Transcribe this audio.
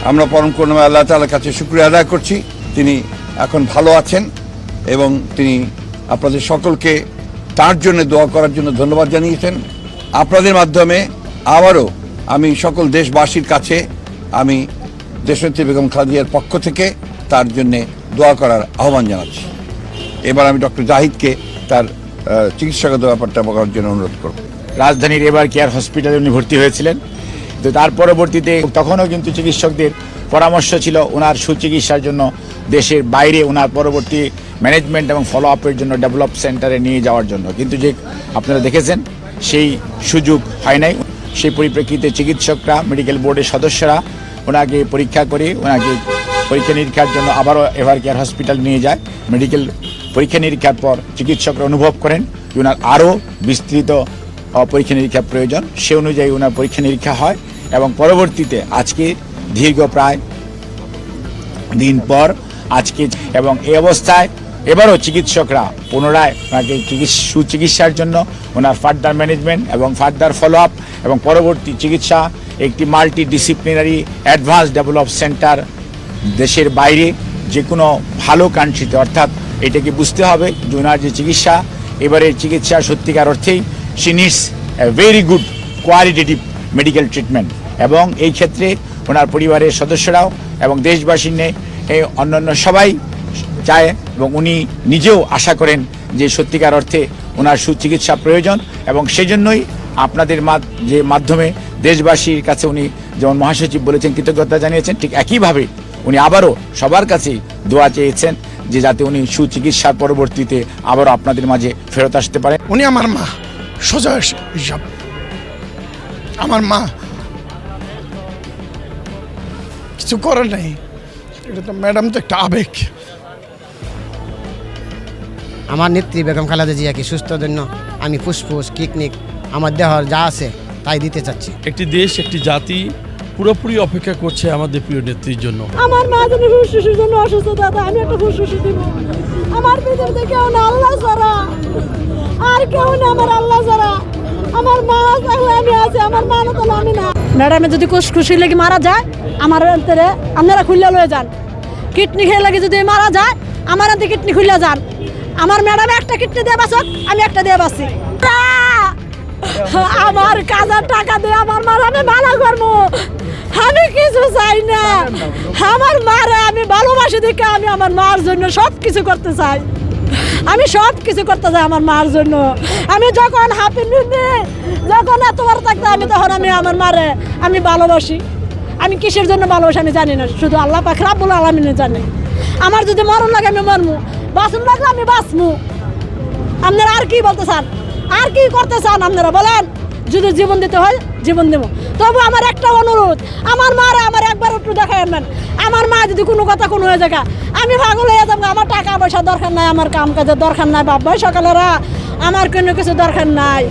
আমরা পরম করুণাময় আল্লাহ তাআলার কাছে শুকরিয়া আদায় করছি। তিনি এখন ভালো আছেন এবং তিনি আপনাদের সকলকে তার জন্য দোয়া করার জন্য ধন্যবাদ জানিয়েছেন। আপনাদের মাধ্যমে আবারও আমি সকল দেশবাসীর কাছে আমি দেশনেত্রী বেগম খালেদা পক্ষ থেকে তার জন্যে দোয়া করার আহ্বান জানাচ্ছি। এবার আমি ডক্টর জাহিদকে তার চিকিৎসাগত ব্যাপারটা বলার জন্য অনুরোধ করব। রাজধানীর এবার কেয়ার হসপিটালে উনি ভর্তি হয়েছিলেন, তো তার পরবর্তীতে তখনও কিন্তু চিকিৎসকদের পরামর্শ ছিল ওনার সুচিকিৎসার জন্য দেশের বাইরে ওনার পরবর্তী ম্যানেজমেন্ট এবং ফলো আপের জন্য ডেভেলপ সেন্টারে নিয়ে যাওয়ার জন্য, কিন্তু যে আপনারা দেখেছেন সেই সুযোগ হয় নাই। সেই পরিপ্রেক্ষিতে চিকিৎসকরা, মেডিকেল বোর্ডের সদস্যরা ওনাকে পরীক্ষা করে ওনাকে পরীক্ষা নিরীক্ষার জন্য আবারও এভার কেয়ার হসপিটাল নিয়ে যায়। মেডিকেল পরীক্ষা নিরীক্ষার পর চিকিৎসকরা অনুভব করেন যে ওনার আরও বিস্তৃত পরীক্ষা নিরীক্ষার প্রয়োজন। সে অনুযায়ী ওনার পরীক্ষা নিরীক্ষা হয় এবং পরবর্তীতে আজকে দীর্ঘ প্রায় দিন পর আজকে এবং এই অবস্থায় এবারও চিকিৎসকরা পুনরায় ওনাকে সুচিকিৎসার জন্য ওনার ফার্দার ম্যানেজমেন্ট এবং ফার্দার ফলো আপ এবং পরবর্তী চিকিৎসা একটি multi disciplinary advance develop centre দেশের বাইরে যে কোনো ভালো কান্ট্রিতে, অর্থাৎ এটাকে বুঝতে হবে যে ওনার যে চিকিৎসা এবারের চিকিৎসা সত্যিকার অর্থেই she needs a very good qualitative medical treatment এবং এই ক্ষেত্রে ওনার পরিবারের সদস্যরাও এবং দেশবাসী নিয়ে অন্যান্য সবাই চায় এবং উনি নিজেও আশা করেন যে সত্যিকার অর্থে ওনার সুচিকিৎসা প্রয়োজন এবং সেজন্যই আপনাদের যে মাধ্যমে দেশবাসীর কাছে উনি যেমন মহাসচিব বলেছেন কৃতজ্ঞতা জানিয়েছেন, ঠিক একইভাবে উনি আবারও সবার কাছে দোয়া চেয়েছেন যে যাতে উনি সুচিকিৎসার পরবর্তীতে আবারও আপনাদের মাঝে ফেরত আসতে পারেন। উনি আমার মা, সোজা হিসাব আমার মা, কিছু করার নেই। এটা তো ম্যাডাম তো একটা আবেগ। আমার নেত্রী বেগম খালেদা জিয়াকে সুস্থর জন্য আমি ফুসফুস কিডনি আমার দেহর যা আছে তাই দিতে চাচ্ছি। একটি দেশ, একটি জাতি পুরোপুরি অপেক্ষা করছে আমাদের প্রিয় নেত্রীর জন্য। আমার মা যেন ফুসফুসের জন্য অসুস্থ, দাদা আমি একটা ফুসফুস দিব। আমার পৃথিবীতে কেউ না আল্লাহ ছাড়া, আর কেউ না আমার আল্লাহ ছাড়া। আমার মা থাকলে আমি আছি, আমার মা না তাহলে আমি না। ম্যাডামে যদি খুশি লেগে মারা যায় আমার অন্তরে আপনারা খুললে লয়ে যান। কিডনি খেয়ে লাগে যদি মারা যায় আমার অন্তে কিডনি খুললে যান। আমার ম্যাডাম একটা কিডনি দিয়ে বাঁচক, আমি একটা দিয়ে বাঁচি। আমার কাজের টাকা দিয়ে আমার মার আমি ভালো করবো, আমি কিছু চাই না। আমার মারে আমি ভালোবাসি দেখে আমি আমার মার জন্য সব কিছু করতে চাই। আমি সব কিছু করতে চাই আমার মার জন্য। আমি যখন হ্যাপি যখন এত বড় থাকতে আমি তখন আমি আমার মারে আমি ভালোবাসি। আমি কিসের জন্য ভালোবাসি আমি জানি না, শুধু আল্লাহ পাক রাব্বুল আলামিন জানে। আমার যদি মরণ লাগে আমি মরমু, বাঁচন লাগলে আমি বাঁচমু। আপনারা আর কি বলতে চান, আর কি করতে চান আপনারা বলেন? যদি জীবন দিতে হয় জীবন দেবো, তবু আমার একটা অনুরোধ, আমার মারা আমার একবার একটু দেখায় আনবেন। আমার মা যদি কোনো কথা কোনো হয়ে যায় আমি পাগল হয়ে যাবো। আমার টাকা পয়সা দরকার নাই, আমার কাম কাজের দরকার নাই, বাবা সকালেরা আমার কোনো কিছু দরকার নাই।